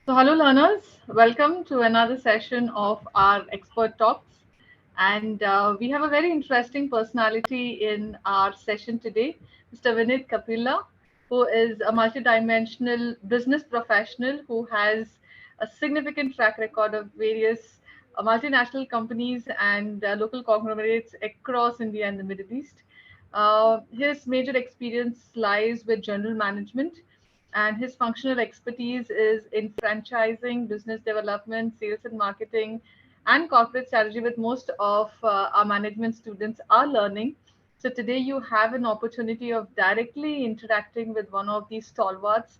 So, hello, learners. Welcome to another session of our expert talks. And we have a very interesting personality in our session today, Mr. Vinit Kapila, who is a multidimensional business professional who has a significant track record of various multinational companies and local conglomerates across India and the Middle East. His major experience lies with general management, and his functional expertise is in franchising, business development, sales and marketing, and corporate strategy, with most of our management students are learning. So today you have an opportunity of directly interacting with one of these stalwarts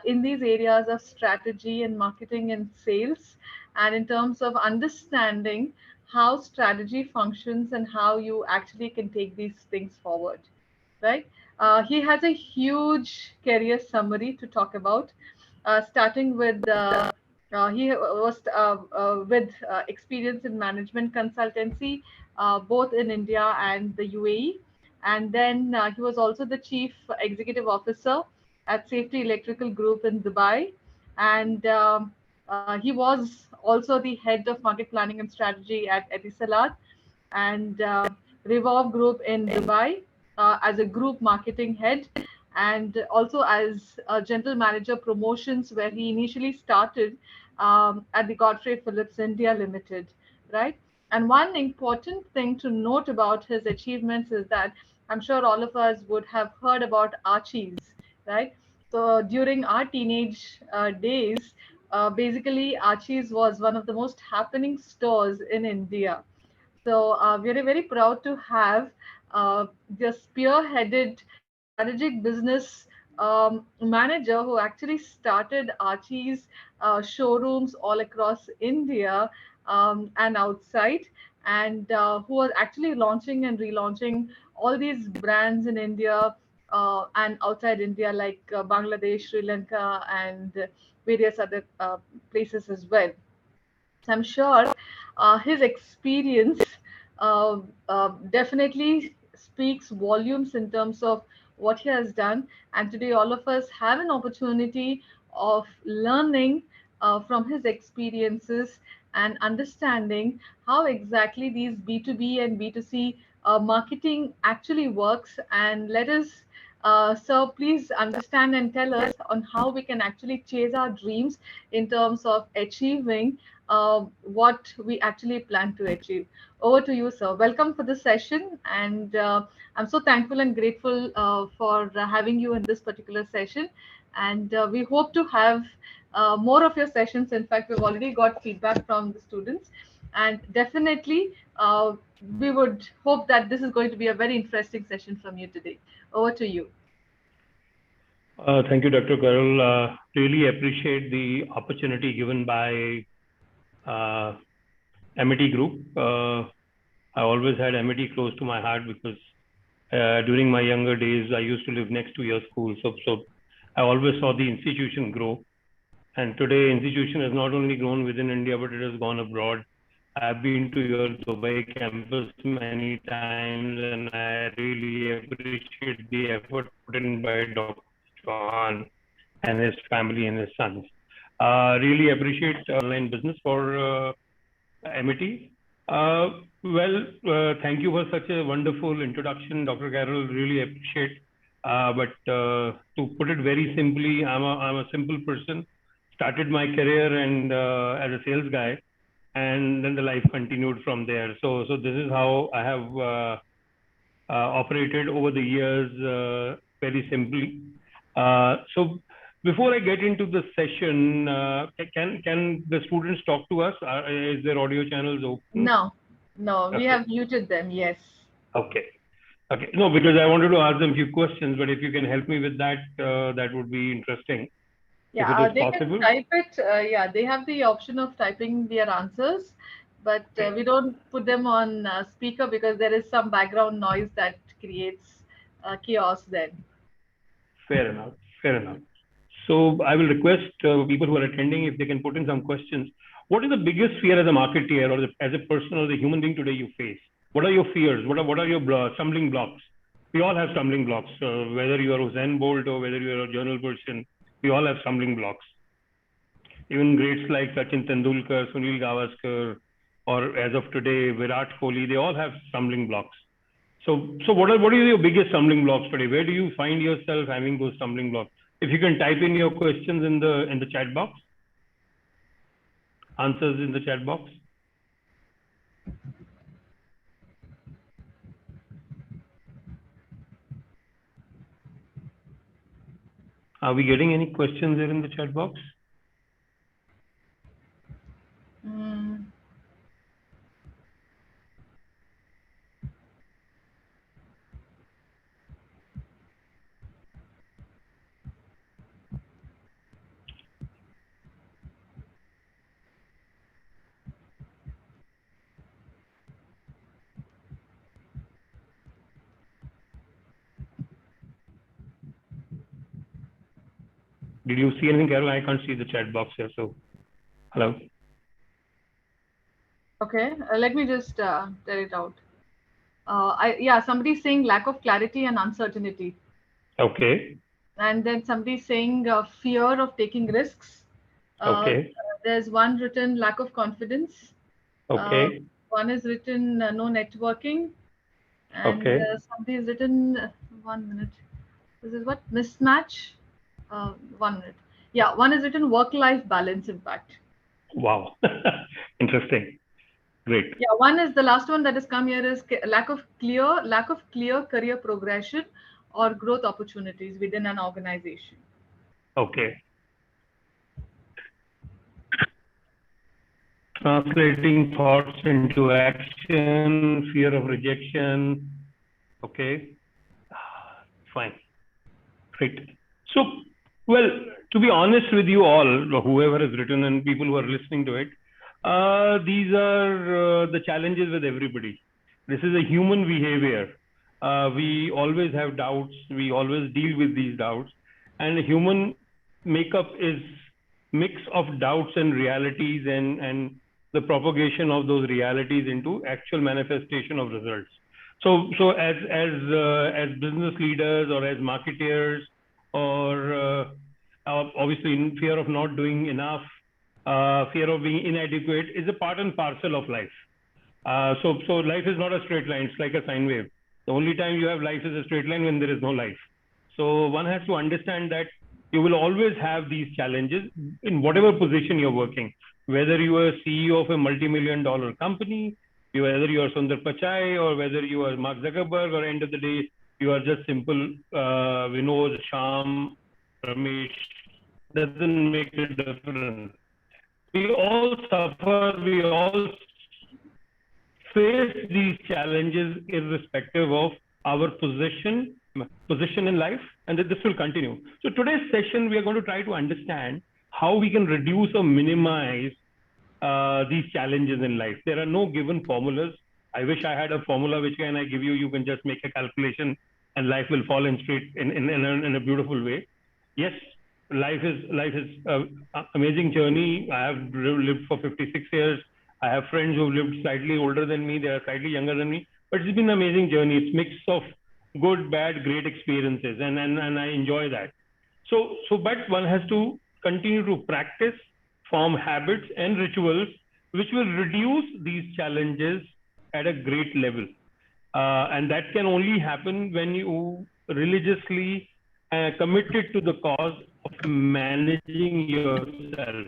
in these areas of strategy and marketing and sales, and in terms of understanding how strategy functions and how you actually can take these things forward, right? He has a huge career summary to talk about, starting with he was with experience in management consultancy, both in India and the UAE. And then he was also the chief executive officer at Safety Electrical Group in Dubai. And he was also the head of market planning and strategy at Etisalat and Revolve Group in Dubai as a group marketing head, and also as a general manager promotions, where he initially started at the Godfrey Phillips India Limited, right? And one important thing to note about his achievements is that I'm sure all of us would have heard about Archie's, right? So during our teenage days, basically Archie's was one of the most happening stores in India. So we're very proud to have the spearheaded strategic business manager who actually started Archie's showrooms all across India and outside, and who was actually launching and relaunching all these brands in India and outside India, like Bangladesh, Sri Lanka, and various other places as well. So I'm sure his experience definitely speaks volumes in terms of what he has done. And today, all of us have an opportunity of learning from his experiences and understanding how exactly these B2B and B2C marketing actually works. And let us so please understand and tell us on how we can actually chase our dreams in terms of achieving what we actually plan to achieve. Over to you, sir. Welcome for this session, and I'm so thankful and grateful for having you in this particular session. And we hope to have more of your sessions. In fact, we've already got feedback from the students, and definitely we would hope that this is going to be a very interesting session from you today. Over to you. Thank you, Dr. Carol. Really appreciate the opportunity given by uh, Amity Group. I always had Amity close to my heart because during my younger days, I used to live next to your school. So I always saw the institution grow. And today, institution has not only grown within India, but it has gone abroad. I've been to your Dubai campus many times, and I really appreciate the effort put in by Dr. Chauhan and his family and his sons. Really appreciate online business for Amity. Thank you for such a wonderful introduction, Dr. Carroll. Really appreciate. But to put it very simply, I'm a simple person. Started my career and as a sales guy, and then the life continued from there. So this is how I have operated over the years, very simply. So before I get into the session, can the students talk to us? Is their audio channels open? No, no, we Okay. have muted them. Yes. Okay. Okay. No, because I wanted to ask them a few questions, but if you can help me with that, that would be interesting, if Yeah, it is they can possible. type it. Yeah, they have the option of typing their answers, but Okay. we don't put them on speaker because there is some background noise that creates chaos then. Fair enough. Fair enough. So I will request people who are attending if they can put in some questions. What is the biggest fear as a marketeer or as a person or as a human being today you face? What are your fears? What are your stumbling blocks? We all have stumbling blocks. Whether you are a Zen Bolt or whether you are a journal person, we all have stumbling blocks. Even greats like Sachin Tendulkar, Sunil Gavaskar, or as of today, Virat Kohli, they all have stumbling blocks. So what are your biggest stumbling blocks today? Where do you find yourself having those stumbling blocks? If you can type in your questions in the chat box, answers in the chat box. Are we getting any questions there in the chat box? Mm. Did you see anything, Carol? I can't see the chat box here. So, hello. Okay, let me just tell it out. Somebody's saying lack of clarity and uncertainty. Okay. And then somebody's saying fear of taking risks. Okay. There's one written lack of confidence. Okay. One is written no networking. And Okay. somebody's written 1 minute. This is what? Mismatch? 1 minute. Yeah, one is written work-life balance impact. Wow. Interesting. Great. Yeah, one is the last one that has come here is lack of clear career progression or growth opportunities within an organization. Okay. Translating thoughts into action, fear of rejection. Okay. Fine. Great. So, well, to be honest with you all, whoever has written and people who are listening to it, these are the challenges with everybody. This is a human behavior. We always have doubts. We always deal with these doubts. And human makeup is mix of doubts and realities and the propagation of those realities into actual manifestation of results. So as business leaders or as marketeers or obviously in fear of not doing enough, fear of being inadequate is a part and parcel of life. So life is not a straight line; it's like a sine wave. The only time you have life is a straight line when there is no life. So one has to understand that you will always have these challenges in whatever position you're working. Whether you are CEO of a multi-million-dollar company, whether you are Sundar Pichai, or whether you are Mark Zuckerberg, or end of the day you are just simple Vinod, Sham, Ramesh. Doesn't make a difference. We all suffer. We all face these challenges irrespective of our position in life, and that this will continue. So today's session, we are going to try to understand how we can reduce or minimize these challenges in life. There are no given formulas. I wish I had a formula which can I give you. You can just make a calculation and life will fall in straight in a beautiful way. Yes, life is an amazing journey. I have lived for 56 years. I have friends who have lived slightly older than me. They are slightly younger than me. But it's been an amazing journey. It's mix of good, bad, great experiences, and I enjoy that. But one has to continue to practice, form habits and rituals which will reduce these challenges at a great level. And that can only happen when you religiously committed to the cause of managing yourself.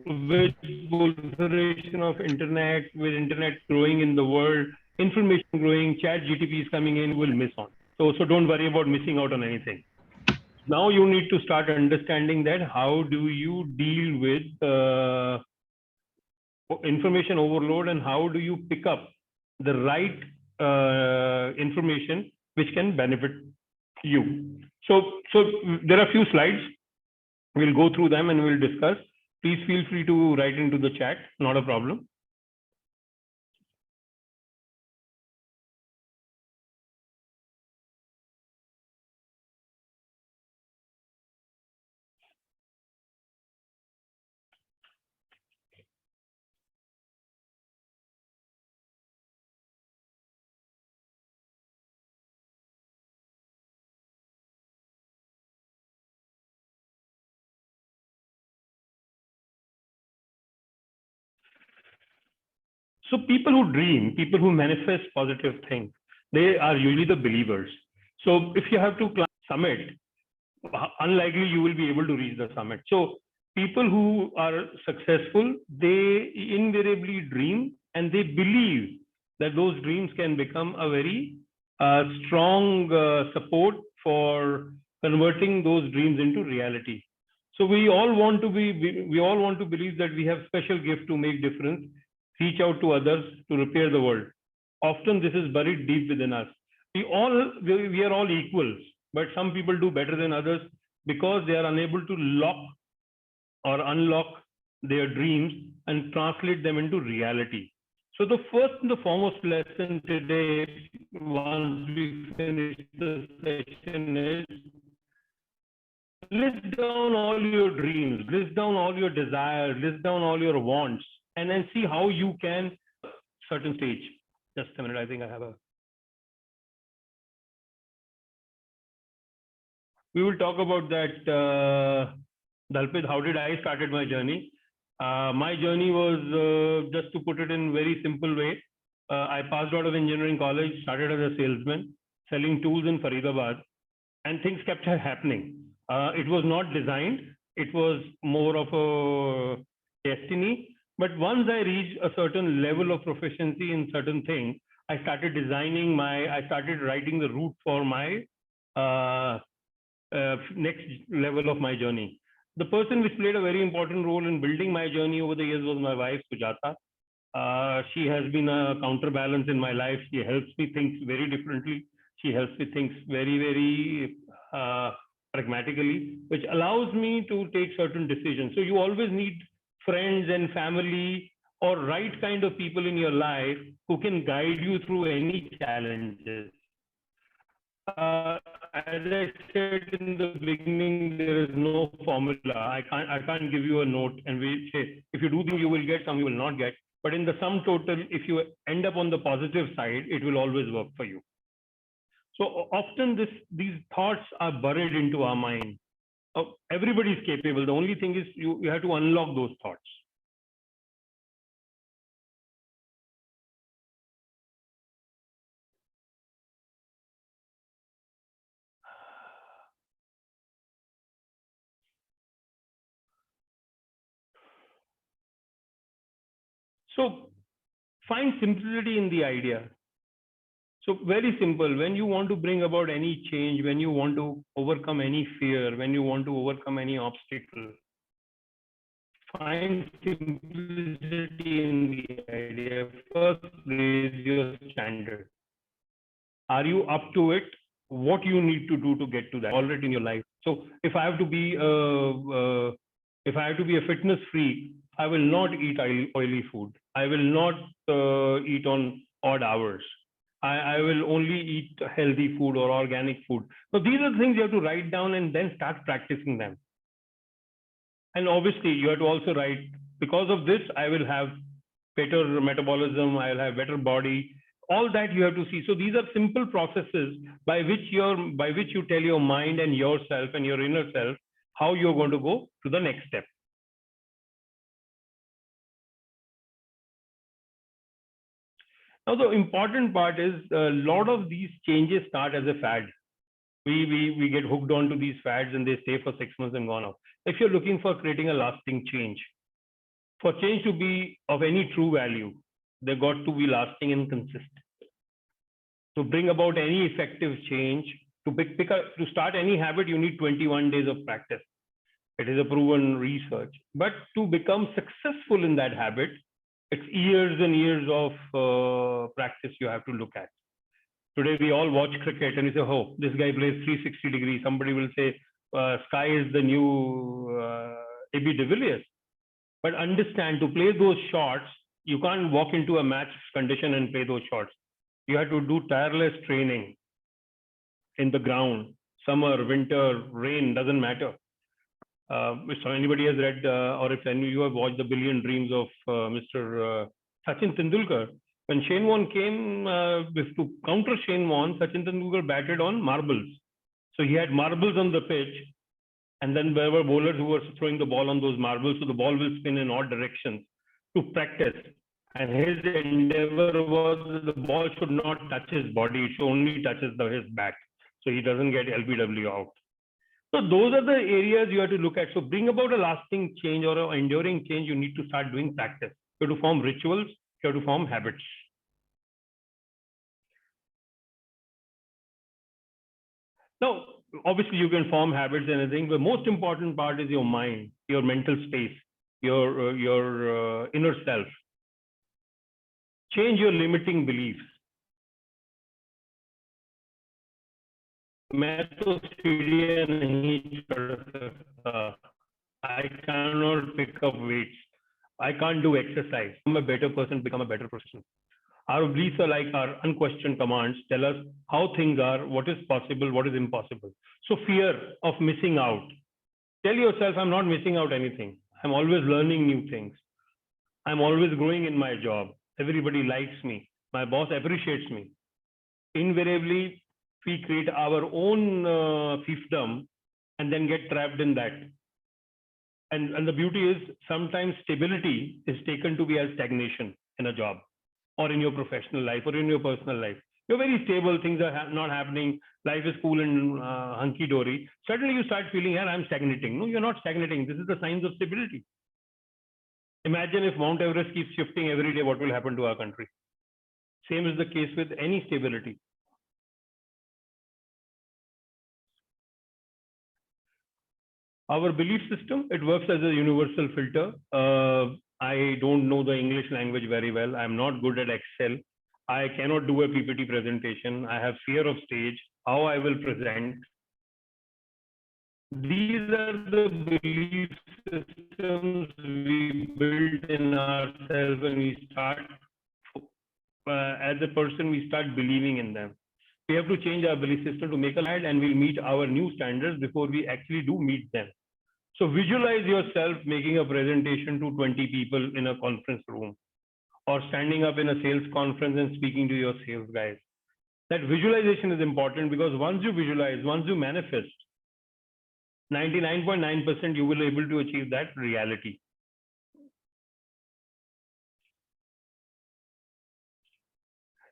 With proliferation of internet, with internet growing in the world, information growing, chat GTP is coming in, will miss on. So don't worry about missing out on anything. Now you need to start understanding that how do you deal with information overload and how do you pick up the right information which can benefit you. So there are a few slides. We'll go through them and we'll discuss. Please feel free to write into the chat, not a problem. So people who dream, people who manifest positive things, they are usually the believers. So if you have to climb summit, unlikely you will be able to reach the summit. So people who are successful, they invariably dream and they believe that those dreams can become a very strong support for converting those dreams into reality. So we all want to believe that we have special gift to make difference, reach out to others to repair the world. Often this is buried deep within us. We are all equals, but some people do better than others because they are unable to lock or unlock their dreams and translate them into reality. So the first and the foremost lesson today, once we finish the session, is list down all your dreams, list down all your desires, list down all your wants, and then see how you can certain stage. Just a minute, I think I have a. We will talk about that, Dalpit. How did I started my journey? My journey was, just to put it in very simple way, I passed out of engineering college, started as a salesman, selling tools in Faridabad, and things kept happening. It was not designed. It was more of a destiny. But once I reached a certain level of proficiency in certain things, I started I started writing the route for my next level of my journey. The person which played a very important role in building my journey over the years was my wife, Sujata. She has been a counterbalance in my life. She helps me think very differently. She helps me think very, very pragmatically, which allows me to take certain decisions. So you always need friends and family or right kind of people in your life who can guide you through any challenges. As I said in the beginning, there is no formula. I can't give you a note and we say, if you do this, you will get, some you will not get. But in the sum total, if you end up on the positive side, it will always work for you. So often these thoughts are buried into our mind. Everybody is capable. The only thing is you have to unlock those thoughts. So find simplicity in the idea. So very simple, when you want to bring about any change, when you want to overcome any fear, when you want to overcome any obstacle, find simplicity in the idea. First, raise your standard. Are you up to it? What you need to do to get to that already in your life. So if I have to be a fitness freak, I will not eat oily food. I will not eat on odd hours. I will only eat healthy food or organic food. So these are the things you have to write down and then start practicing them. And obviously you have to also write, because of this, I will have better metabolism, I will have better body. All that you have to see. So these are simple processes by which you tell your mind and yourself and your inner self how you're going to go to the next step. Now, the important part is a lot of these changes start as a fad. We get hooked onto these fads and they stay for 6 months and gone off. If you're looking for creating a lasting change, for change to be of any true value, they got to be lasting and consistent. To bring about any effective change, to start any habit, you need 21 days of practice. It is a proven research. But to become successful in that habit, it's years and years of practice you have to look at. Today, we all watch cricket and we say, oh, this guy plays 360 degrees. Somebody will say, Sky is the new A.B. de Villiers. But understand, to play those shots, you can't walk into a match condition and play those shots. You have to do tireless training in the ground, summer, winter, rain, doesn't matter. If anybody has read or if any of you have watched The Billion Dreams of Mr. Sachin Tendulkar, when Shane Warne came to counter Shane Warne, Sachin Tendulkar batted on marbles. So he had marbles on the pitch, and then there were bowlers who were throwing the ball on those marbles, so the ball will spin in odd directions to practice. And his endeavor was the ball should not touch his body, it should only touch his back, so he doesn't get LBW out. So those are the areas you have to look at. So bring about a lasting change or an enduring change, you need to start doing practice. You have to form rituals, you have to form habits. Now, obviously you can form habits and everything, but most important part is your mind, your mental space, your inner self. Change your limiting beliefs. मैं तो सीढ़ियाँ नहीं चढ़ सकता. I cannot pick up weights. I can't do exercise. Become a better person, become a better person. Our beliefs are like our unquestioned commands, tell us how things are, what is possible, what is impossible. So fear of missing out. Tell yourself, I'm not missing out anything. I'm always learning new things. I'm always growing in my job. Everybody likes me. My boss appreciates me. Invariably, we create our own fiefdom and then get trapped in that. And the beauty is sometimes stability is taken to be as stagnation in a job or in your professional life or in your personal life. You're very stable, things are not happening, life is cool and hunky-dory. Suddenly you start feeling, yeah, I'm stagnating. No, you're not stagnating. This is the signs of stability. Imagine if Mount Everest keeps shifting every day, what will happen to our country? Same is the case with any stability. Our belief system, it works as a universal filter. I don't know the English language very well. I'm not good at Excel. I cannot do a PPT presentation. I have fear of stage, how I will present. These are the belief systems we build in ourselves when we start, as a person, we start believing in them. We have to change our belief system to make a light, and we'll meet our new standards before we actually do meet them. So visualize yourself making a presentation to 20 people in a conference room, or standing up in a sales conference and speaking to your sales guys. That visualization is important, because once you visualize, once you manifest, 99.9% you will be able to achieve that reality.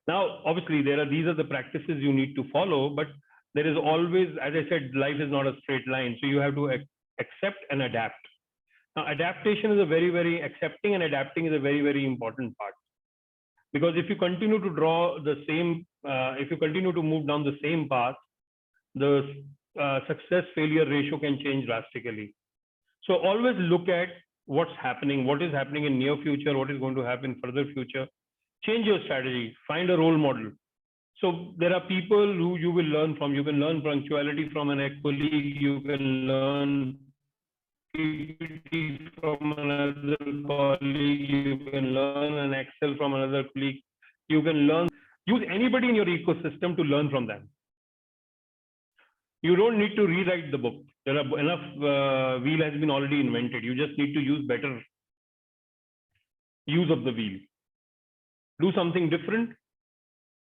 Now, obviously, these are the practices you need to follow, but there is always, as I said, life is not a straight line. So you have to accept and adapt. Now, adaptation is a very accepting and adapting is a very important part. Because if you continue to draw the same, if you continue to move down the same path, the success failure ratio can change drastically. So always look at what's happening, what is happening in near future, what is going to happen further future. Change your strategy, find a role model. So there are people who you will learn from. You can learn punctuality from an colleague, you can learn PPT from another colleague, you can learn an Excel from another colleague, you can use anybody in your ecosystem to learn from them. You don't need to rewrite the book. There are enough wheel has been already invented. You just need to use better use of the wheel. Do something different,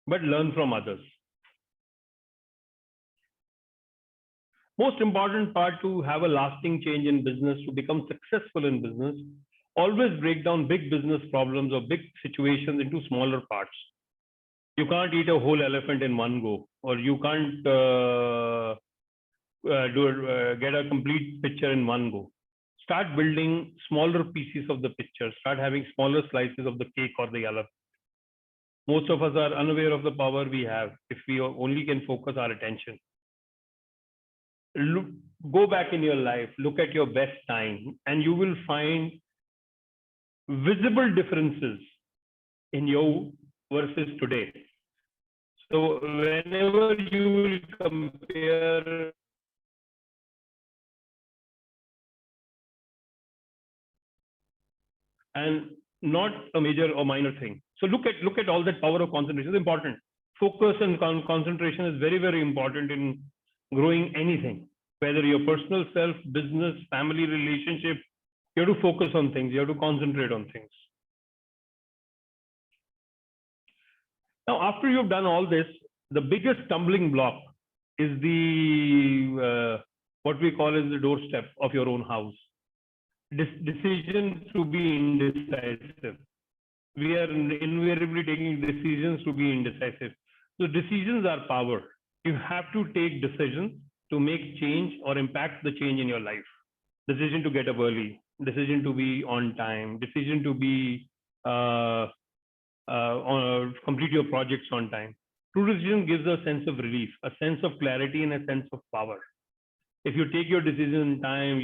but learn from others. Most important part to have a lasting change in business, to become successful in business, always break down big business problems or big situations into smaller parts. You can't eat a whole elephant in one go, or you can't get a complete picture in one go. Start building smaller pieces of the picture. Start having smaller slices of the cake or the elephant. Most of us are unaware of the power we have if we only can focus our attention. Go back in your life, look at your best time, and you will find visible differences in you versus today. So whenever you will compare and not a major or minor thing. So look at all that power of concentration. It's important. Focus and concentration is very important in growing anything, whether your personal self, business, family, relationship. You have to focus on things. You have to concentrate on things. Now, after you've done all this, the biggest stumbling block is the what we call as the doorstep of your own house. Decision to be indecisive. we are invariably taking decisions to be indecisive. So decisions are power. You have to take decisions to make change or impact the change in your life. Decision to get up early, decision to be on time, decision to be complete your projects on time. True decision gives a sense of relief, a sense of clarity, and a sense of power. If you take your decision in time,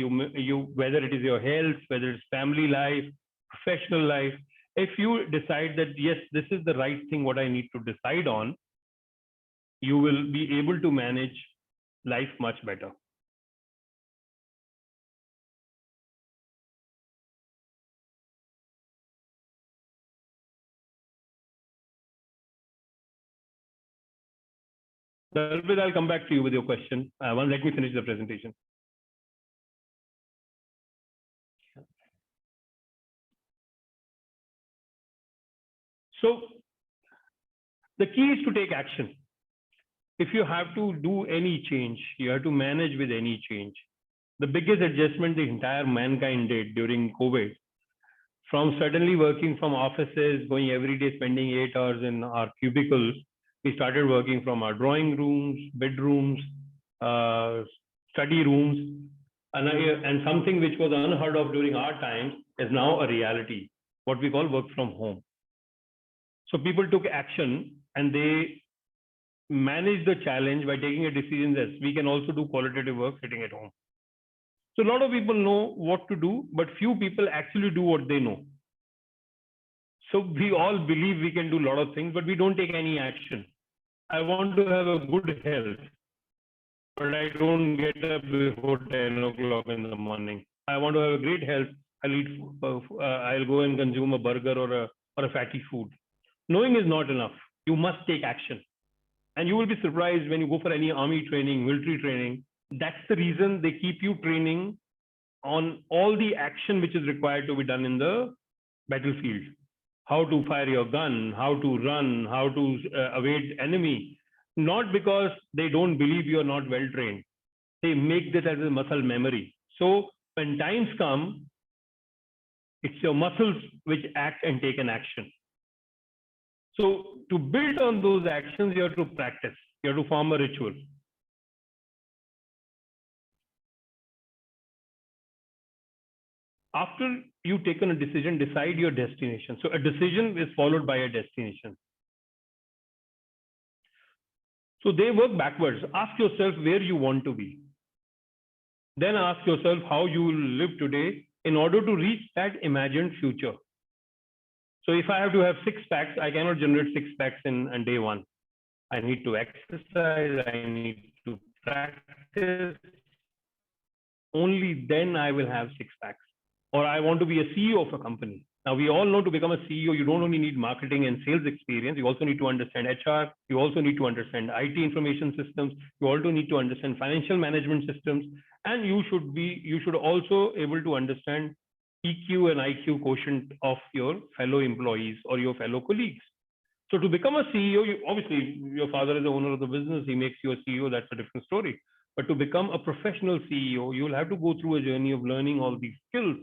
whether it is your health, whether it's family life, professional life, if you decide that yes, this is the right thing, what I need to decide on, you will be able to manage life much better. Dalvid, I'll come back to you with your question. Let me finish the presentation. So the key is to take action. If you have to do any change, you have to manage with any change. The biggest adjustment the entire mankind did during COVID, from suddenly working from offices, going every day, spending 8 hours in our cubicles, we started working from our drawing rooms, bedrooms, study rooms, and something which was unheard of during our times is now a reality, what we call work from home. So people took action and they managed the challenge by taking a decision that we can also do qualitative work sitting at home. So a lot of people know what to do, but few people actually do what they know. So we all believe we can do a lot of things, but we don't take any action. I want to have a good health, but I don't get up before 10 o'clock in the morning. I want to have a great health. I'll go and consume a burger or a fatty food. Knowing is not enough. You must take action. And you will be surprised when you go for any army training, military training. That's the reason they keep you training on all the action which is required to be done in the battlefield. How to fire your gun, how to run, how to evade enemy. Not because they don't believe you're not well trained. They make this as a muscle memory. So when times come, it's your muscles which act and take an action. So to build on those actions, you have to practice. You have to form a ritual. After you've taken a decision, decide your destination. So a decision is followed by a destination. So they work backwards. Ask yourself where you want to be. Then ask yourself how you will live today in order to reach that imagined future. So if I have to have 6 packs, I cannot generate 6 packs in day one. I need to exercise, I need to practice. Only then I will have 6 packs. Or I want to be a CEO of a company. Now we all know to become a CEO, you don't only need marketing and sales experience, you also need to understand HR, you also need to understand IT information systems, you also need to understand financial management systems, and you should also able to understand EQ and IQ quotient of your fellow employees or your fellow colleagues. So to become a CEO, obviously your father is the owner of the business, he makes you a CEO, that's a different story. But to become a professional CEO, you will have to go through a journey of learning all these skills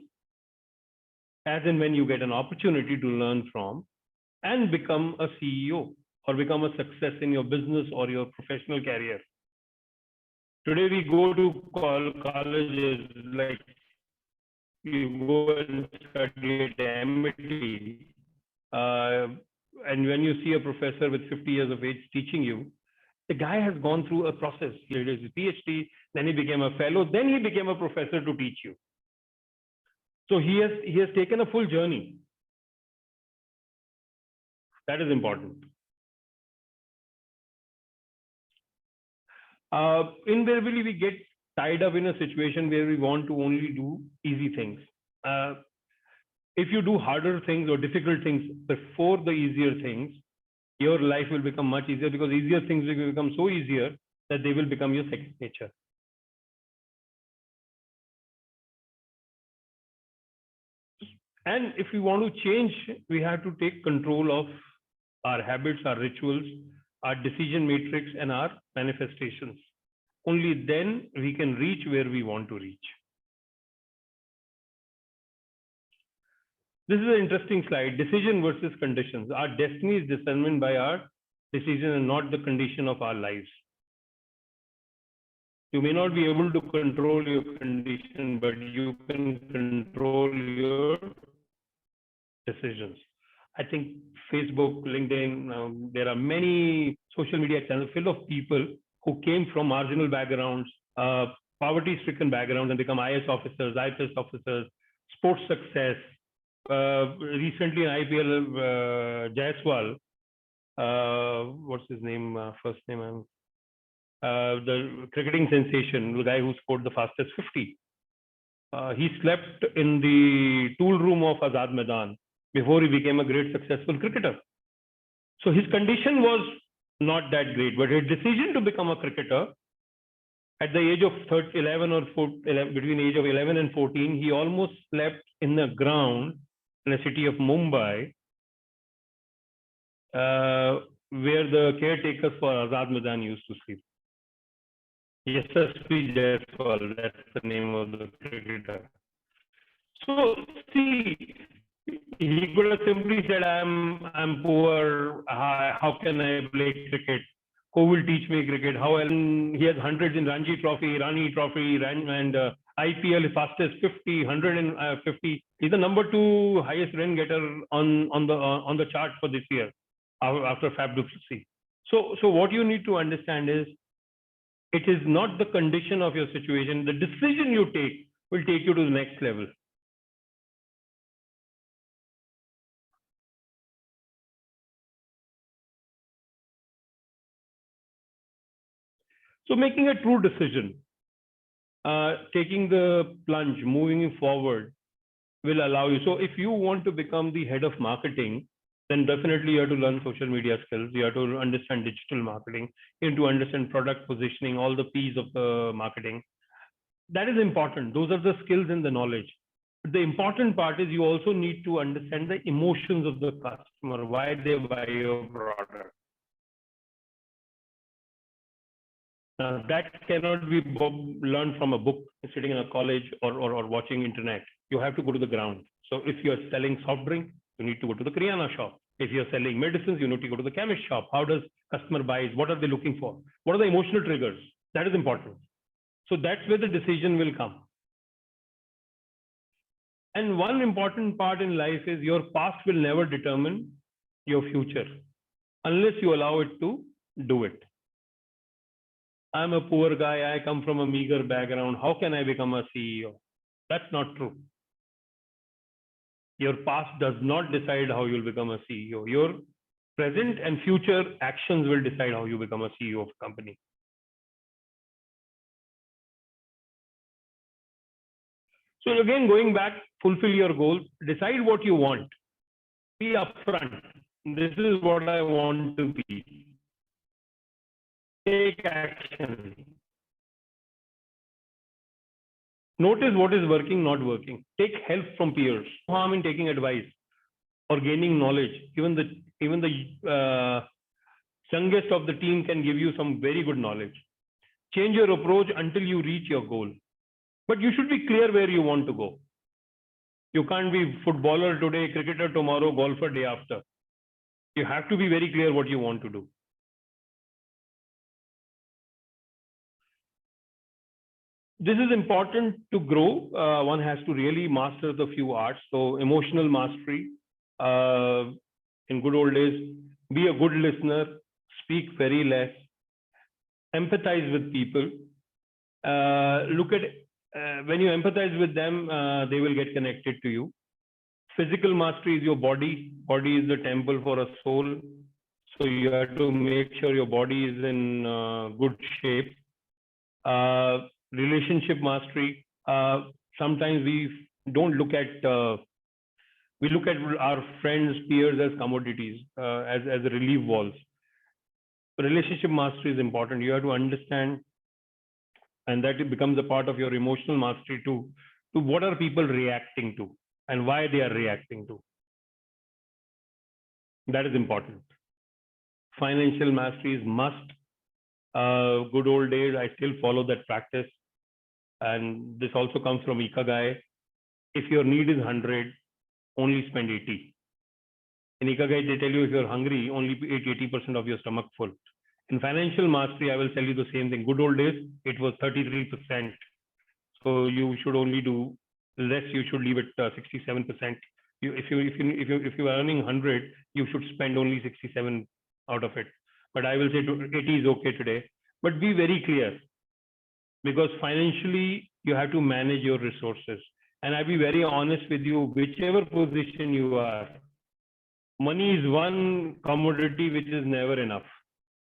as and when you get an opportunity to learn from and become a CEO or become a success in your business or your professional career. Today we go to colleges, like you go and study at MIT, and when you see a professor with 50 years of age teaching you, the guy has gone through a process. He did his PhD, then he became a fellow, then he became a professor to teach you. So he has taken a full journey. That is important. Invariably, we get tied up in a situation where we want to only do easy things. If you do harder things or difficult things before the easier things, your life will become much easier, because easier things will become so easier that they will become your second nature. And if we want to change, we have to take control of our habits, our rituals, our decision matrix, and our manifestations. Only then we can reach where we want to reach. This is an interesting slide. Decision versus conditions. Our destiny is determined by our decision and not the condition of our lives. You may not be able to control your condition, but you can control your decisions. I think Facebook, LinkedIn, there are many social media channels filled of people who came from marginal backgrounds, poverty-stricken backgrounds, and become IS officers, IPS officers, sports success. Recently in IPL, Jaiswal, what's his name, first name, the cricketing sensation, the guy who scored the fastest 50. He slept in the tool room of Azad Maidan before he became a great successful cricketer. So his condition was not that great, but his decision to become a cricketer at the age of 11 or 14, between age of 11 and 14, he almost slept in the ground in the city of Mumbai, where the caretakers for Azad Maidan used to sleep. Yashasvi Jaiswal, that's the name of the cricketer. So see, he could have simply said, I'm poor, how can I play cricket? Who will teach me cricket? He has hundreds in Ranji Trophy, Rani Trophy, and IPL fastest 50, 150. He's the number 2 highest run getter on the chart for this year after Fab du Plessis. So what you need to understand is, it is not the condition of your situation. The decision you take will take you to the next level. So making a true decision, taking the plunge, moving forward will allow you. So if you want to become the head of marketing, then definitely you have to learn social media skills. You have to understand digital marketing. You have to understand product positioning, all the P's of the marketing. That is important. Those are the skills and the knowledge. But the important part is you also need to understand the emotions of the customer, why they buy your product. That cannot be learned from a book, sitting in a college or watching internet. You have to go to the ground. So if you're selling soft drink, you need to go to the Kirana shop. If you're selling medicines, you need to go to the chemist shop. How does customer buy? What are they looking for? What are the emotional triggers? That is important. So that's where the decision will come. And one important part in life is your past will never determine your future unless you allow it to do it. I'm a poor guy. I come from a meager background. How can I become a CEO? That's not true. Your past does not decide how you'll become a CEO. Your present and future actions will decide how you become a CEO of a company. So again, going back, fulfill your goals, decide what you want. Be upfront. This is what I want to be. Take action. Notice what is working, not working. Take help from peers. No harm in taking advice or gaining knowledge. Even the youngest of the team can give you some very good knowledge. Change your approach until you reach your goal. But you should be clear where you want to go. You can't be footballer today, cricketer tomorrow, golfer day after. You have to be very clear what you want to do. This is important to grow. One has to really master the few arts. So emotional mastery. In good old days, be a good listener, speak very less, empathize with people. Look at when you empathize with them, they will get connected to you. Physical mastery is your body. Body is the temple for a soul. So you have to make sure your body is in good shape. Relationship mastery. Sometimes we don't look at, we look at our friends, peers as commodities, as relief walls. Relationship mastery is important. You have to understand, and that it becomes a part of your emotional mastery too, to what are people reacting to and why they are reacting to. That is important. Financial mastery is must. Good old days, I still follow that practice. And this also comes from Ikigai. If your need is 100, only spend 80. In Ikigai, they tell you if you're hungry, only eat 80% of your stomach full. In financial mastery, I will tell you the same thing. Good old days, it was 33%. So you should only do less. You should leave it 67%. If you are earning 100, you should spend only 67 out of it. But I will say 80 is okay today. But be very clear, because financially you have to manage your resources. And I'll be very honest with you, whichever position you are, money is one commodity which is never enough.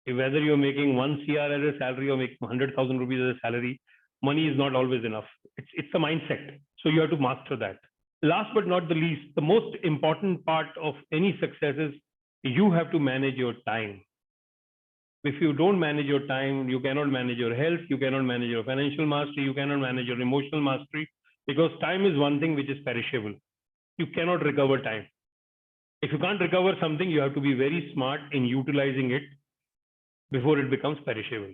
Whether you're making 1 CR as a salary or making 100,000 rupees as a salary, money is not always enough. It's a mindset. So you have to master that. Last but not the least, the most important part of any success is you have to manage your time. If you don't manage your time, you cannot manage your health, you cannot manage your financial mastery, you cannot manage your emotional mastery, because time is one thing which is perishable. You cannot recover time. If you can't recover something, you have to be very smart in utilizing it before it becomes perishable.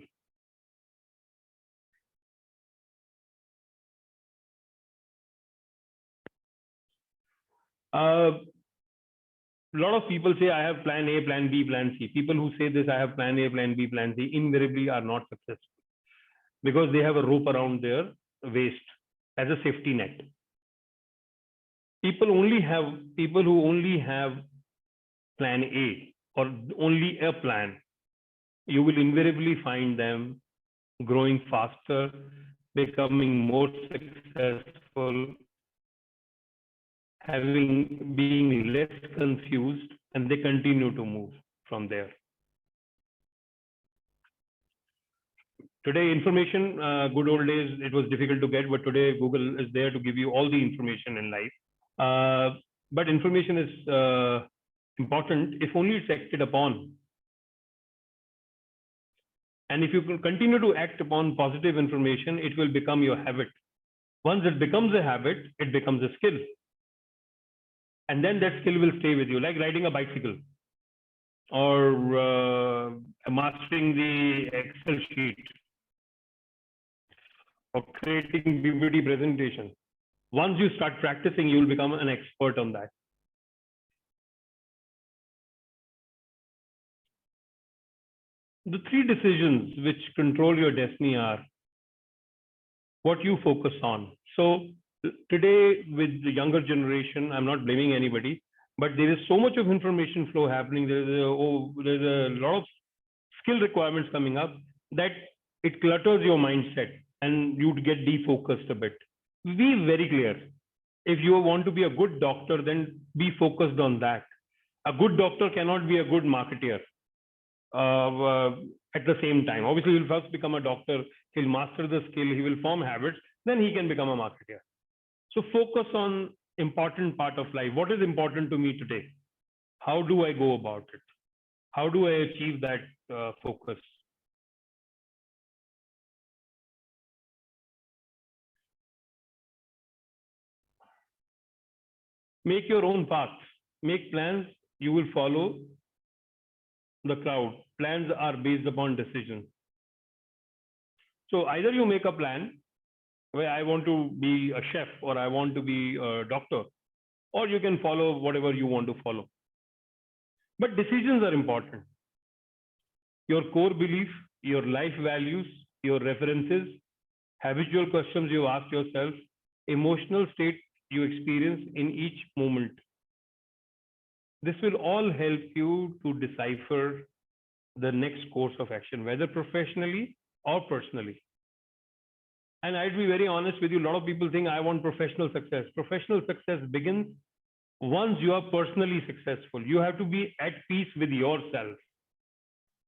A lot of people say, I have plan A, plan B, plan C. People who say this, I have plan A, plan B, plan C, invariably are not successful because they have a rope around their waist as a safety net. People who only have plan A or only a plan, you will invariably find them growing faster, becoming more successful, being less confused, and they continue to move from there. Today, information, good old days, it was difficult to get, but today Google is there to give you all the information in life. But information is important if only it's acted upon. And if you continue to act upon positive information, it will become your habit. Once it becomes a habit, it becomes a skill. And then that skill will stay with you, like riding a bicycle or mastering the Excel sheet or creating PPT presentation. Once you start practicing, you will become an expert on that. The 3 decisions which control your destiny are what you focus on. So today with the younger generation, I'm not blaming anybody, but there is so much of information flow happening. There's a lot of skill requirements coming up that it clutters your mindset and you get defocused a bit. Be very clear. If you want to be a good doctor, then be focused on that. A good doctor cannot be a good marketeer at the same time. Obviously, he'll first become a doctor, he'll master the skill, he will form habits, then he can become a marketeer. So focus on important part of life. What is important to me today? How do I go about it? How do I achieve that focus? Make your own path. Make plans. You will follow the crowd. Plans are based upon decisions. So either you make a plan where I want to be a chef or I want to be a doctor, or you can follow whatever you want to follow. But decisions are important. Your core belief, your life values, your references, habitual questions you ask yourself, emotional state you experience in each moment. This will all help you to decipher the next course of action, whether professionally or personally. And I'd be very honest with you, a lot of people think I want professional success. Professional success begins once you are personally successful. You have to be at peace with yourself.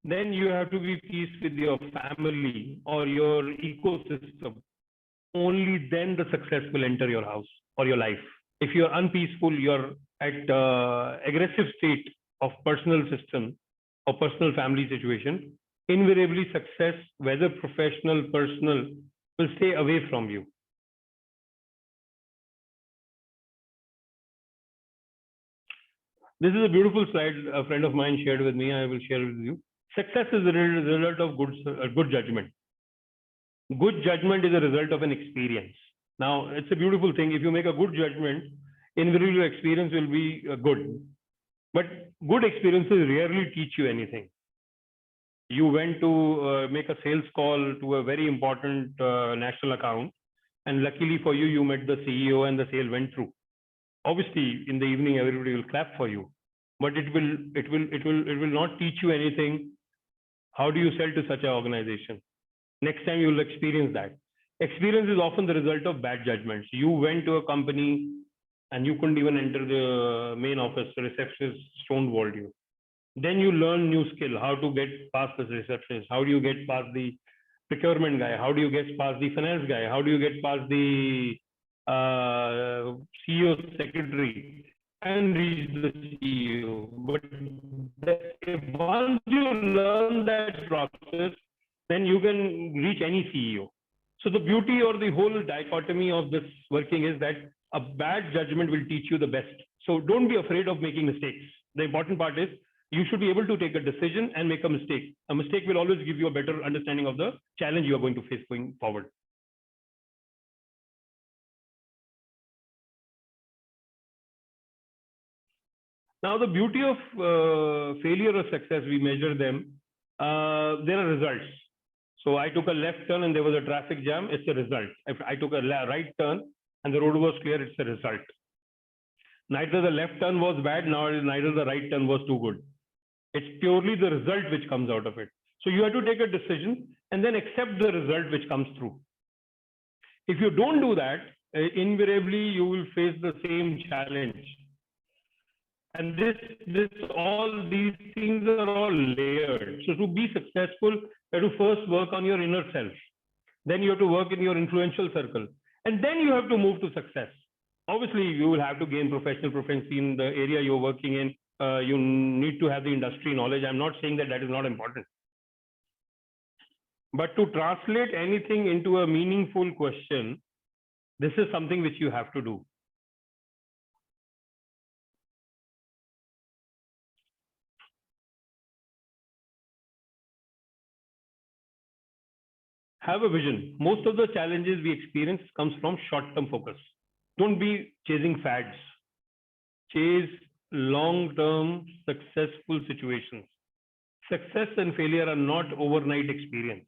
Then you have to be at peace with your family or your ecosystem. Only then the success will enter your house or your life. If you're unpeaceful, you're at aggressive state of personal system or personal family situation, invariably success, whether professional, personal, will stay away from you. This is a beautiful slide a friend of mine shared with me. I will share it with you. Success is the result of good judgment. Good judgment is a result of an experience. Now, it's a beautiful thing. If you make a good judgment, invariably your experience will be good. But good experiences rarely teach you anything. You went to make a sales call to a very important national account, and luckily for you, you met the CEO and the sale went through. Obviously, in the evening, everybody will clap for you, but it will not teach you anything. How do you sell to such an organization? Next time you will experience that. Experience is often the result of bad judgments. You went to a company and you couldn't even enter the main office. The receptionist stonewalled you. Then you learn new skill, how to get past the receptionist. How do you get past the procurement guy? How do you get past the finance guy? How do you get past the CEO secretary and reach the CEO? But once you learn that process, then you can reach any CEO. So the beauty or the whole dichotomy of this working is that a bad judgment will teach you the best. So don't be afraid of making mistakes. The important part is you should be able to take a decision and make a mistake. A mistake will always give you a better understanding of the challenge you are going to face going forward. Now, the beauty of failure or success, we measure them. There are results. So I took a left turn and there was a traffic jam. It's a result. If I took a right turn and the road was clear, it's a result. Neither the left turn was bad, nor neither the right turn was too good. It's purely the result which comes out of it. So you have to take a decision and then accept the result which comes through. If you don't do that, invariably you will face the same challenge. And all these things are all layered. So to be successful, you have to first work on your inner self. Then you have to work in your influential circle. And then you have to move to success. Obviously, you will have to gain professional proficiency in the area you're working in. You need to have the industry knowledge. I'm not saying that is not important. But to translate anything into a meaningful question, this is something which you have to do. Have a vision. Most of the challenges we experience comes from short-term focus. Don't be chasing fads. Chase long-term successful situations. Success and failure are not overnight experience.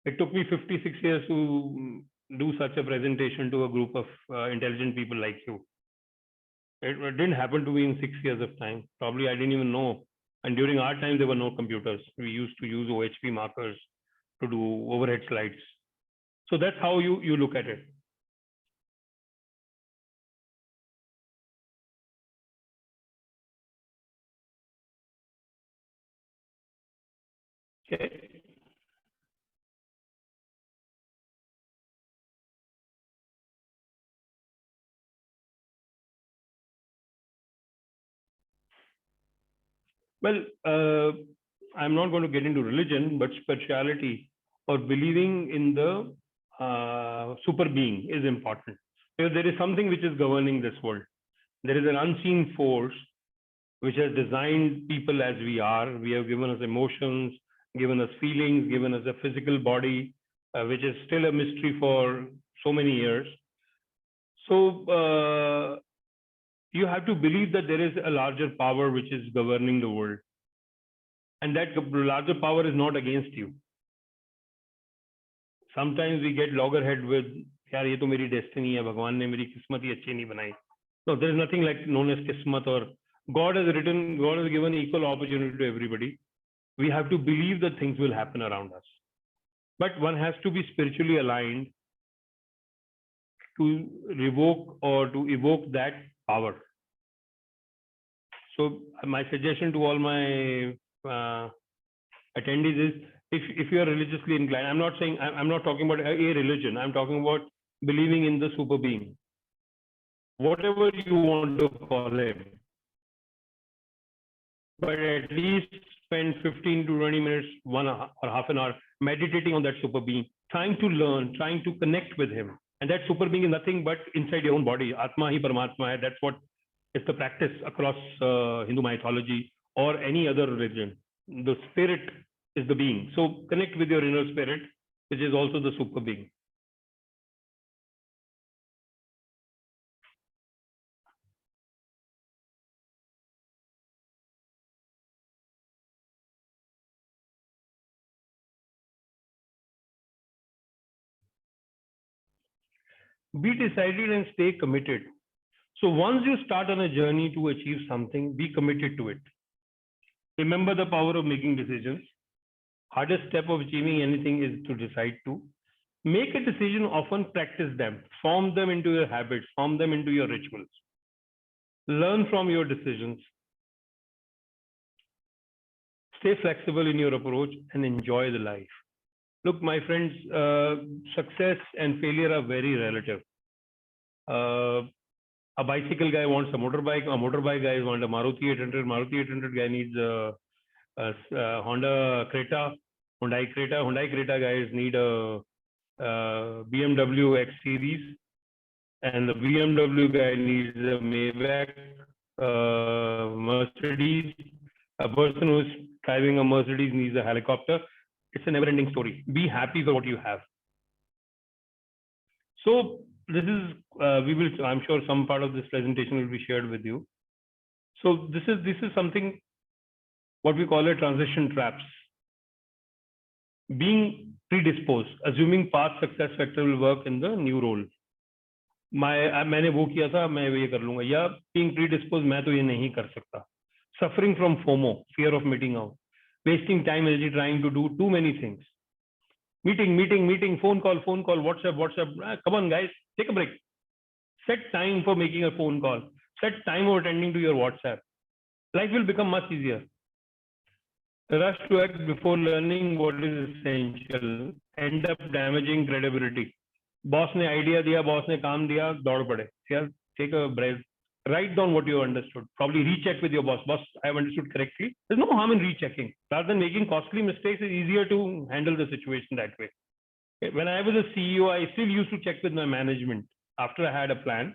It took me 56 years to do such a presentation to a group of intelligent people like you. It didn't happen to me in 6 years of time. Probably I didn't even know. And during our time, there were no computers. We used to use OHP markers to do overhead slides. So that's how you look at it. Okay. Well, I'm not going to get into religion, but spirituality or believing in the super being is important. Because there is something which is governing this world. There is an unseen force which has designed people as we are. We have given us emotions, given us feelings, given us a physical body, which is still a mystery for so many years. So you have to believe that there is a larger power which is governing the world. And that larger power is not against you. Sometimes we get loggerhead with, yaar, ye to meri destiny hai, Bhagwan ne meri kismat hi achhi nahi banai. No, there is nothing like known as kismat, or God has given equal opportunity to everybody. We have to believe that things will happen around us. But one has to be spiritually aligned to revoke or to evoke that power. So my suggestion to all my attendees is, if you are religiously inclined, I'm not talking about a religion. I'm talking about believing in the super being, whatever you want to call him. But at least spend 15 to 20 minutes, 1 hour or half an hour meditating on that super being, trying to learn, trying to connect with him. And that super being is nothing but inside your own body. Atma hi Paramatma hai. That's what is the practice across Hindu mythology or any other religion. The spirit is the being. So connect with your inner spirit, which is also the super being. Be decided and stay committed. So once you start on a journey to achieve something, be committed to it. Remember the power of making decisions. Hardest step of achieving anything is to decide to. Make a decision, often practice them, form them into your habits, form them into your rituals. Learn from your decisions. Stay flexible in your approach and enjoy the life. Look, my friends, success and failure are very relative. A bicycle guy wants a motorbike guy wants a Maruti 800, Maruti 800 guy needs a Honda Creta, Hyundai Creta guys need a BMW X Series, and the BMW guy needs a Maybach, Mercedes. A person who's driving a Mercedes needs a helicopter. It's a never-ending story. Be happy for what you have. So this is I'm sure some part of this presentation will be shared with you. So this is something what we call a transition traps. Being predisposed, assuming past success factor will work in the new role. मैंने वो किया था, मैं ये कर लूंगा, या being predisposed, मैं तो ये नहीं कर सकता. Suffering from FOMO, fear of missing out, wasting time energy trying to do too many things. Meeting, phone call, WhatsApp. Come on, guys, take a break. Set time for making a phone call. Set time for attending to your WhatsApp. Life will become much easier. Rush to act before learning what is essential. End up damaging credibility. Boss ने idea दिया, boss ने काम दिया, दौड़ पड़े. Yeah, take a breath. Write down what you understood. Probably recheck with your boss. Boss, I have understood correctly. There's no harm in rechecking. Rather than making costly mistakes, it's easier to handle the situation that way. When I was a CEO, I still used to check with my management. After I had a plan,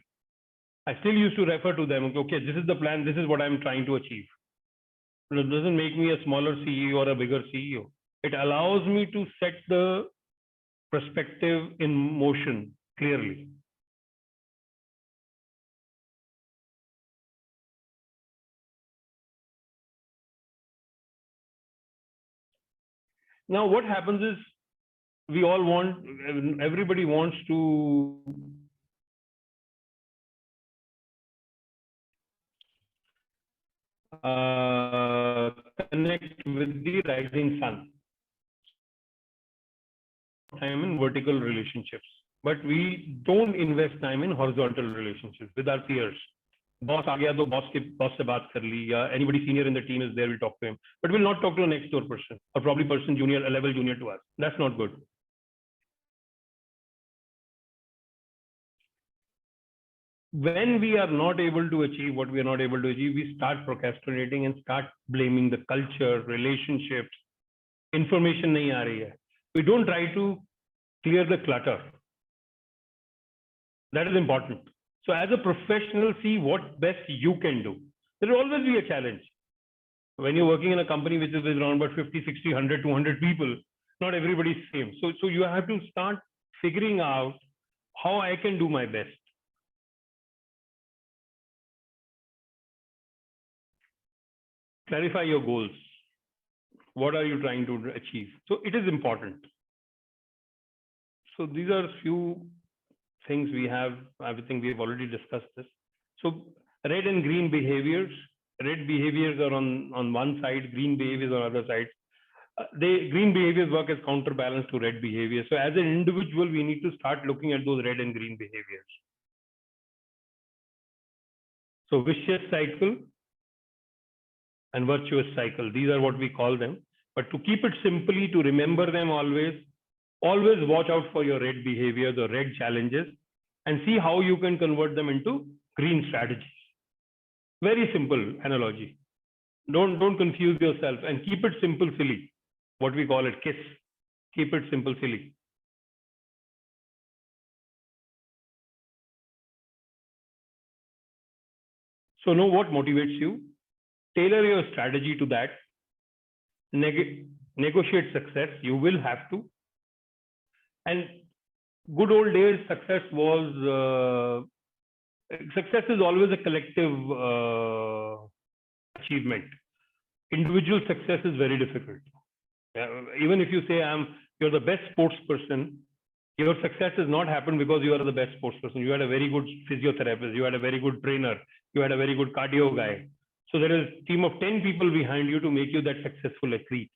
I still used to refer to them. Okay, this is the plan. This is what I'm trying to achieve. It doesn't make me a smaller CEO or a bigger CEO. It allows me to set the perspective in motion clearly. Now, what happens is everybody wants to connect with the rising sun. Time in vertical relationships, but we don't invest time in horizontal relationships with our peers. Boss aa gaya, boss se baat kar li, ya anybody senior in the team is there, we'll talk to him, but we'll not talk to a next door person or probably person junior, a level junior to us. That's not good. When we are not able to achieve what we are not able to achieve, we start procrastinating and start blaming the culture, relationships, information nahi aa rahi hai. We don't try to clear the clutter. That is important. So as a professional, see what best you can do. There will always be a challenge. When you're working in a company which is around about 50, 60, 100, 200 people, not everybody is same. So you have to start figuring out how I can do my best. Clarify your goals. What are you trying to achieve? So it is important. So these are few things we have. I think we have already discussed this. So red and green behaviors. Red behaviors are on one side, green behaviors on the other side. Green behaviors work as counterbalance to red behaviors. So as an individual, we need to start looking at those red and green behaviors. So vicious cycle and virtuous cycle. These are what we call them. But to keep it simply, to remember them always watch out for your red behaviors or red challenges and see how you can convert them into green strategies. Very simple analogy. Don't confuse yourself and keep it simple, silly. What we call it, KISS. Keep it simple, silly. So know what motivates you. Tailor your strategy to that. Negotiate success. You will have to. And good old days, success is always a collective achievement. Individual success is very difficult. Even if you say you're the best sports person, Your success has not happened because you are the best sports person. You had a very good physiotherapist. You had a very good trainer. You had a very good cardio guy. So there is a team of 10 people behind you to make you that successful athlete.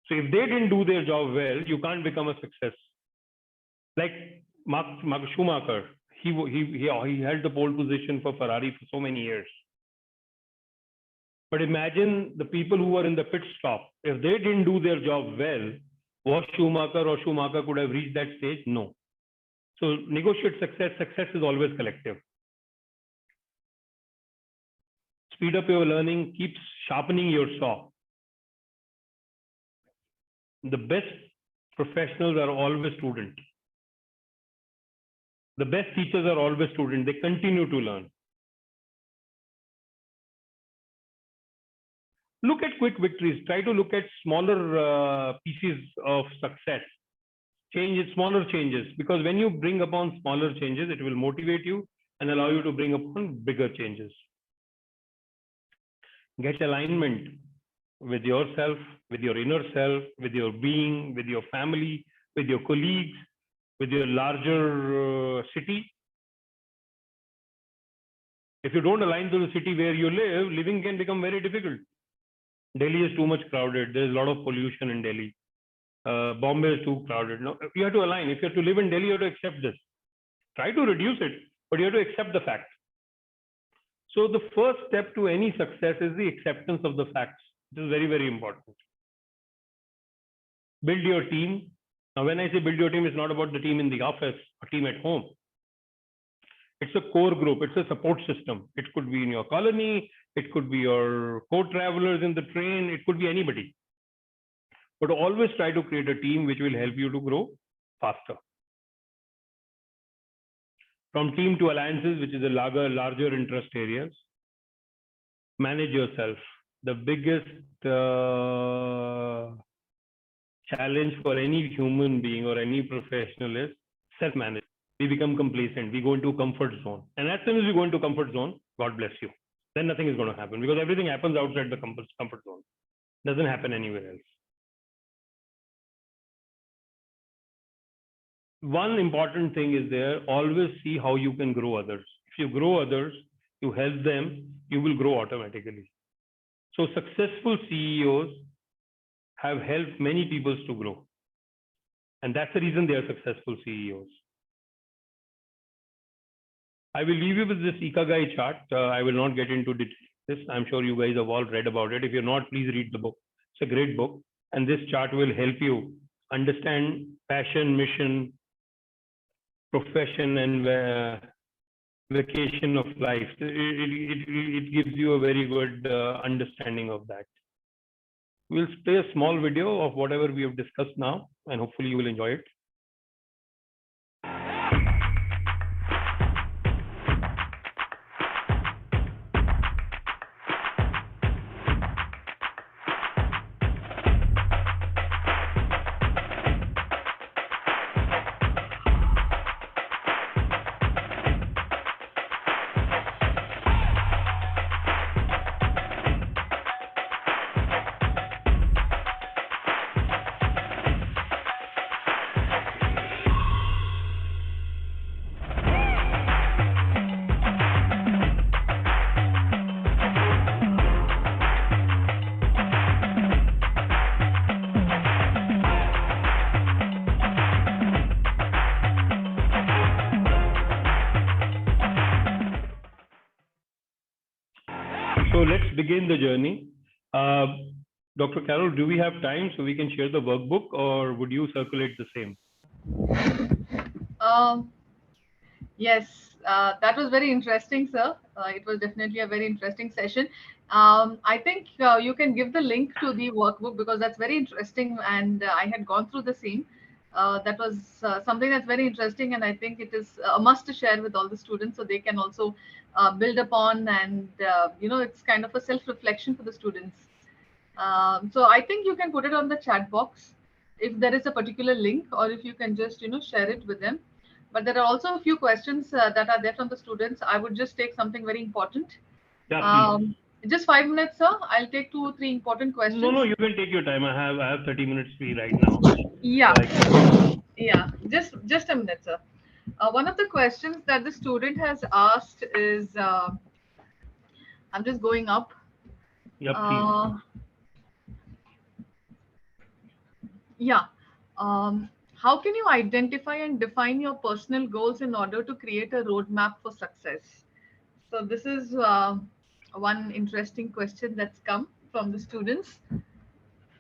So if they didn't do their job well, you can't become a success. Like Mark Schumacher, he held the pole position for Ferrari for so many years. But imagine the people who were in the pit stop. If they didn't do their job well, was Schumacher or Schumacher could have reached that stage? No. So negotiate success. Success is always collective. Speed up your learning. Keep sharpening your saw. The best professionals are always students. The best teachers are always students. They continue to learn. Look at quick victories. Try to look at smaller pieces of success. Change it, smaller changes. Because when you bring upon smaller changes, it will motivate you and allow you to bring upon bigger changes. Get alignment with yourself, with your inner self, with your being, with your family, with your colleagues, with your larger city. If you don't align to the city where you live, living can become very difficult. Delhi is too much crowded. There is a lot of pollution in Delhi. Bombay is too crowded. No, you have to align. If you have to live in Delhi, you have to accept this. Try to reduce it, but you have to accept the fact. So the first step to any success is the acceptance of the facts. This is very, very important. Build your team. Now, when I say build your team, it's not about the team in the office or team at home. It's a core group. It's a support system. It could be in your colony. It could be your co-travelers in the train. It could be anybody. But always try to create a team which will help you to grow faster. From team to alliances, which is a larger interest areas. Manage yourself. The biggest challenge for any human being or any professional is self-management. We become complacent. We go into comfort zone. And as soon as we go into comfort zone, God bless you. Then nothing is going to happen because everything happens outside the comfort zone. Doesn't happen anywhere else. One important thing is there, always see how you can grow others. If you grow others, you help them, you will grow automatically. So successful CEOs have helped many people to grow. And that's the reason they are successful CEOs. I will leave you with this Ikigai chart. I will not get into this. I'm sure you guys have all read about it. If you're not, please read the book. It's a great book. And this chart will help you understand passion, mission, profession, and vacation of life. It gives you a very good understanding of that. We'll play a small video of whatever we have discussed now, and hopefully you will enjoy it. So let's begin the journey. Dr. Carol, do we have time so we can share the workbook, or would you circulate the same? Yes, that was very interesting, sir. It was definitely a very interesting session. I think you can give the link to the workbook because that's very interesting, and I had gone through the same. That was something that's very interesting, and I think it is a must to share with all the students so they can also build upon, and it's kind of a self-reflection for the students. So I think you can put it on the chat box if there is a particular link, or if you can just share it with them. But there are also a few questions that are there from the students. I would just take something very important. Yeah, just 5 minutes, sir. I'll take 2 or 3 important questions. No, you can take your time. I have 30 minutes free right now. Yeah. Yeah, just a minute, sir. One of the questions that the student has asked is, I'm just going up. Yeah, please. Uh, yeah. How can you identify and define your personal goals in order to create a roadmap for success? So this is one interesting question that's come from the students.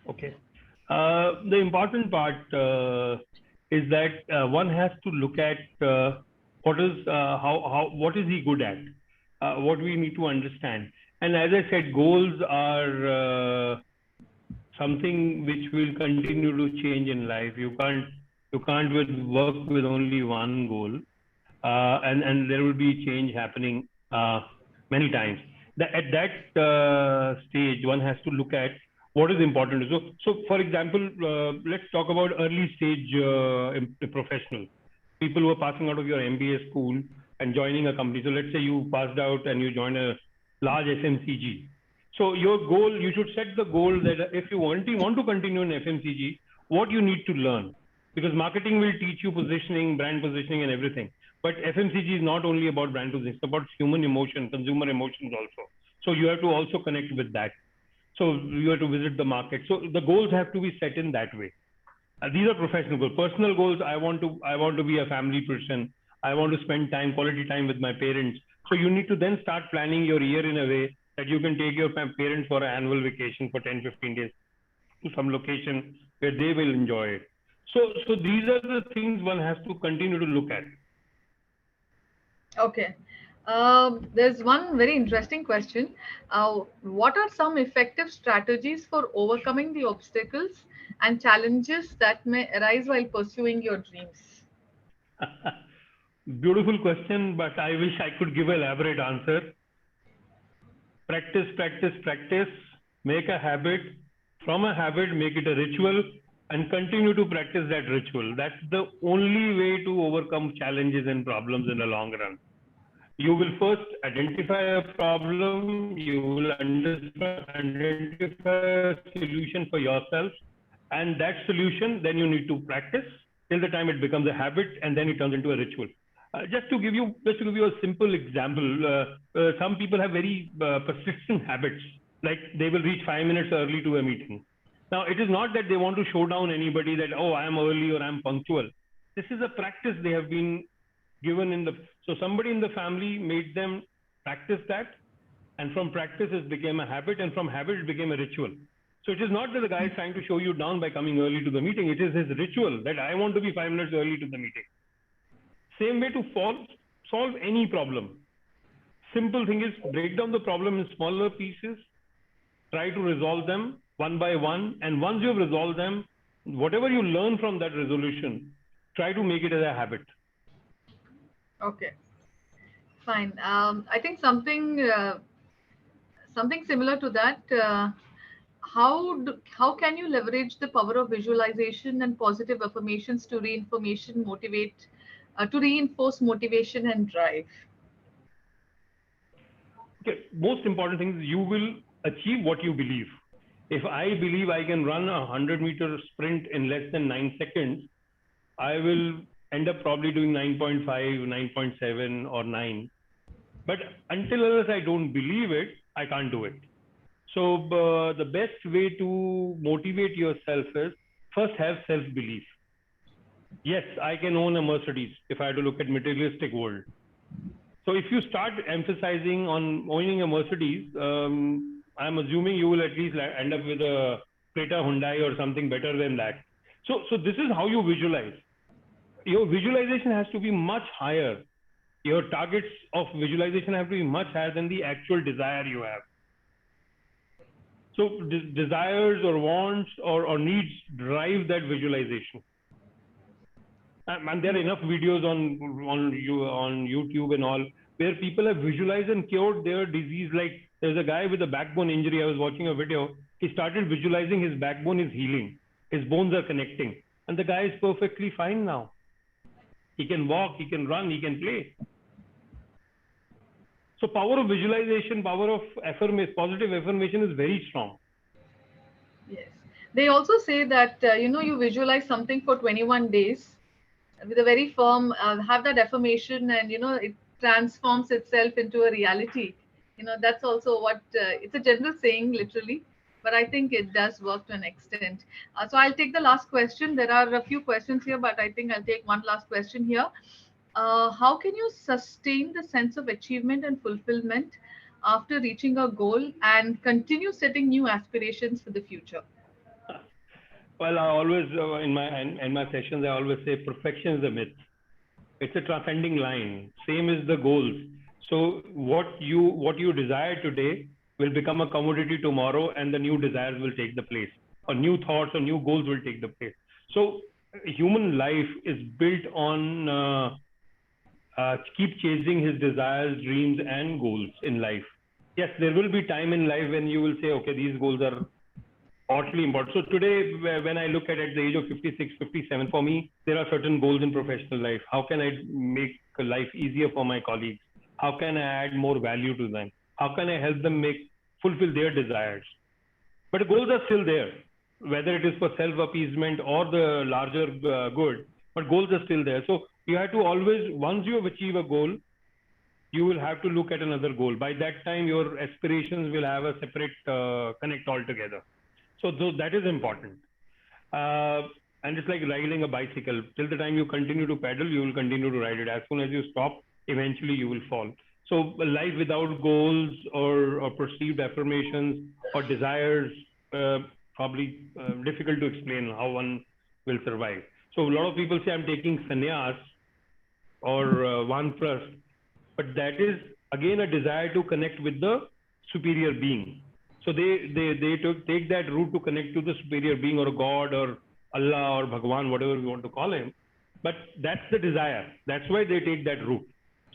Okay. The important part is that one has to look at what is what is he good at, what we need to understand. And as I said, goals are something which will continue to change in life. You can't work with only one goal, and there will be change happening many times. At that stage, one has to look at what is important. So for example, let's talk about early stage professional people who are passing out of your MBA school and joining a company. So let's say you passed out and you join a large FMCG. So your goal, you should set the goal that if you want to continue in FMCG, what you need to learn, because marketing will teach you positioning, brand positioning, and everything. But FMCG is not only about brand positioning; it's about human emotion, consumer emotions also. So you have to also connect with that. So you have to visit the market. So the goals have to be set in that way. These are professional goals. Personal goals, I want to be a family person. I want to spend quality time with my parents. So you need to then start planning your year in a way that you can take your parents for an annual vacation for 10, 15 days to some location where they will enjoy it. So these are the things one has to continue to look at. Okay. There's one very interesting question. What are some effective strategies for overcoming the obstacles and challenges that may arise while pursuing your dreams? Beautiful question, but I wish I could give an elaborate answer. Practice, practice, practice. Make a habit. From a habit, make it a ritual, and continue to practice that ritual. That's the only way to overcome challenges and problems in the long run. You will first identify a problem, you will identify a solution for yourself, and that solution, then you need to practice till the time it becomes a habit, and then it turns into a ritual. Just to give you a simple example, some people have very persistent habits, like they will reach 5 minutes early to a meeting. Now, it is not that they want to show down anybody that, oh, I am early or I'm punctual. This is a practice they have been given in the, so somebody in the family made them practice that, and from practice it became a habit, and from habit it became a ritual. So it is not that the guy is trying to show you down by coming early to the meeting. It is his ritual that I want to be 5 minutes early to the meeting. Same way to solve any problem. Simple thing is, break down the problem in smaller pieces, try to resolve them one by one, and once you have resolved them, whatever you learn from that resolution, try to make it as a habit. Okay, fine. I think something similar to that. How can you leverage the power of visualization and positive affirmations to reinforce motivation and drive? Okay, most important thing is you will achieve what you believe. If I believe I can run a 100-meter sprint in less than 9 seconds, I will end up probably doing 9.5, 9.7, or 9. But until unless I don't believe it, I can't do it. So the best way to motivate yourself is first have self-belief. Yes, I can own a Mercedes if I had to look at materialistic world. So if you start emphasizing on owning a Mercedes, I'm assuming you will at least end up with a Creta Hyundai or something better than that. So this is how you visualize. Your visualization has to be much higher. Your targets of visualization have to be much higher than the actual desire you have. So desires or wants or needs drive that visualization. And there are enough videos on YouTube and all where people have visualized and cured their disease. Like there's a guy with a backbone injury. I was watching a video. He started visualizing his backbone is healing. His bones are connecting. And the guy is perfectly fine now. He can walk, he can run, he can play. So power of visualization, power of positive affirmation is very strong. Yes. They also say that, you visualize something for 21 days with a very firm, have that affirmation, and it transforms itself into a reality. That's also what it's a general saying, literally, but I think it does work to an extent. So I'll take the last question. There are a few questions here, but I think I'll take one last question here. How can you sustain the sense of achievement and fulfillment after reaching a goal and continue setting new aspirations for the future? Well, I always in my sessions I always say perfection is a myth. It's a transcending line. Same is the goals. So what you desire today will become a commodity tomorrow, and the new desires will take the place, or new thoughts or new goals will take the place. So human life is built on keep chasing his desires, dreams, and goals in life. Yes, there will be time in life when you will say, okay, these goals are oddly important. So today, when I look at the age of 56, 57, for me, there are certain goals in professional life. How can I make life easier for my colleagues? How can I add more value to them? How can I help them fulfill their desires? But the goals are still there, whether it is for self-appeasement or the larger good, but goals are still there. So you have to always, once you have achieved a goal, you will have to look at another goal. By that time, your aspirations will have a separate connect altogether. So that is important. And it's like riding a bicycle. Till the time you continue to pedal, you will continue to ride it. As soon as you stop, eventually you will fall. So life without goals or perceived affirmations or desires, probably difficult to explain how one will survive. So a lot of people say, I'm taking sannyas or vanprasth, but that is again a desire to connect with the superior being. So they take that route to connect to the superior being, or God, or Allah, or Bhagwan, whatever we want to call him. But that's the desire. That's why they take that route.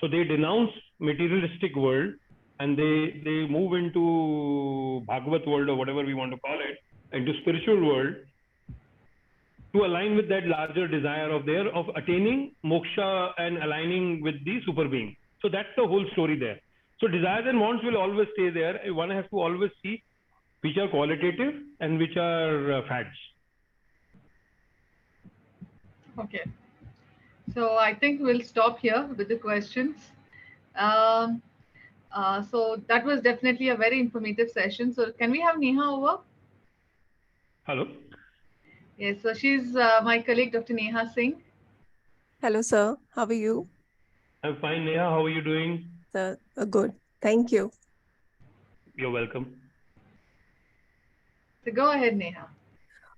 So they denounce materialistic world and they move into Bhagavat world, or whatever we want to call it, into spiritual world, to align with that larger desire of attaining moksha and aligning with the super being. So that's the whole story there. So desires and wants will always stay there. One has to always see which are qualitative and which are fads. Okay. So I think we'll stop here with the questions. So that was definitely a very informative session. So can we have Neha over? Hello. Yes, so she's my colleague, Dr. Neha Singh. Hello, sir. How are you? I'm fine, Neha. How are you doing? Sir, good. Thank you. You're welcome. So go ahead, Neha.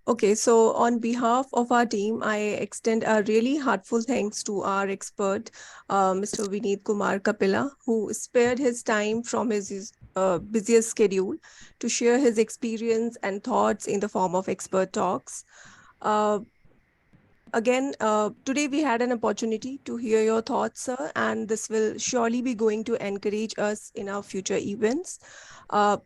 Okay, so on behalf of our team, I extend a really heartfelt thanks to our expert, Mr. Vineet Kumar Kapila, who spared his time from his busiest schedule to share his experience and thoughts in the form of expert talks. Again, today we had an opportunity to hear your thoughts, sir, and this will surely be going to encourage us in our future events.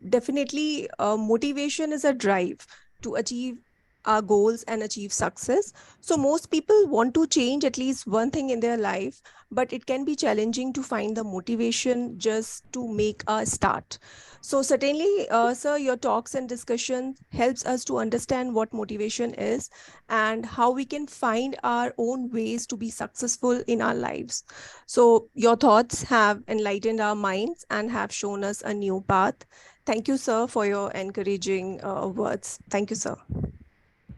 Definitely, motivation is a drive to achieve our goals and achieve success. So most people want to change at least one thing in their life, but it can be challenging to find the motivation just to make a start. So certainly, sir, your talks and discussion helps us to understand what motivation is and how we can find our own ways to be successful in our lives. So your thoughts have enlightened our minds and have shown us a new path. Thank you, sir, for your encouraging words. Thank you, sir.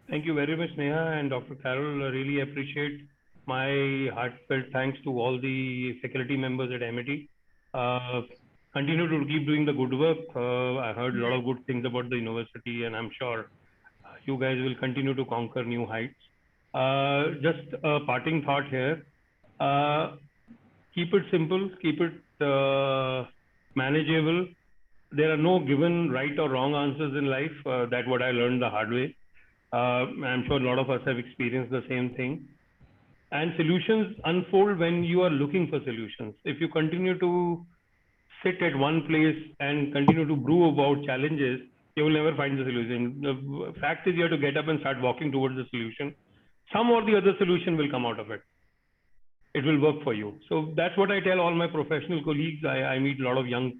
Thank you very much, Neha and Dr. Carol. I really appreciate. My heartfelt thanks to all the faculty members at Amity. Continue to keep doing the good work. I heard a lot of good things about the university, and I'm sure you guys will continue to conquer new heights. Just a parting thought here. Keep it simple, keep it manageable. There are no given right or wrong answers in life. That's what I learned the hard way. I'm sure a lot of us have experienced the same thing. And solutions unfold when you are looking for solutions. If you continue to sit at one place and continue to brew about challenges, you will never find the solution. The fact is, you have to get up and start walking towards the solution. Some or the other solution will come out of it. It will work for you. So that's what I tell all my professional colleagues. I meet a lot of young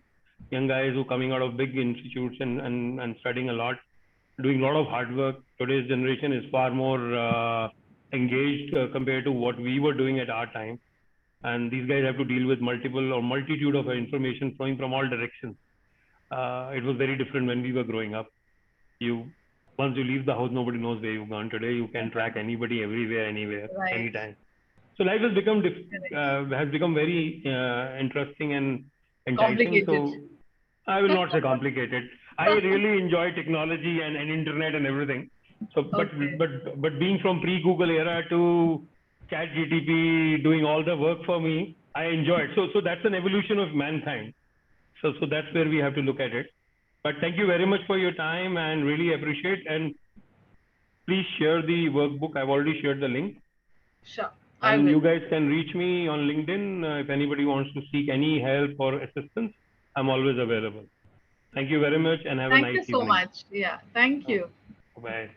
guys who are coming out of big institutes and studying a lot, doing a lot of hard work. Today's generation is far more engaged compared to what we were doing at our time. And these guys have to deal with multiple or multitude of information flowing from all directions. It was very different when we were growing up. Once you leave the house, nobody knows where you've gone. Today, you can track anybody, everywhere, anywhere, Right. anytime. So life has become very interesting and enticing. So I will not say complicated. I really enjoy technology and internet and everything. So, but being from pre-Google era to ChatGPT doing all the work for me, I enjoy it. So that's an evolution of mankind. So that's where we have to look at it. But thank you very much for your time and really appreciate. And please share the workbook. I've already shared the link. Sure. And you guys can reach me on LinkedIn if anybody wants to seek any help or assistance. I'm always available. Thank you very much and have a nice evening. Thank you so much. Yeah. Thank you. Bye.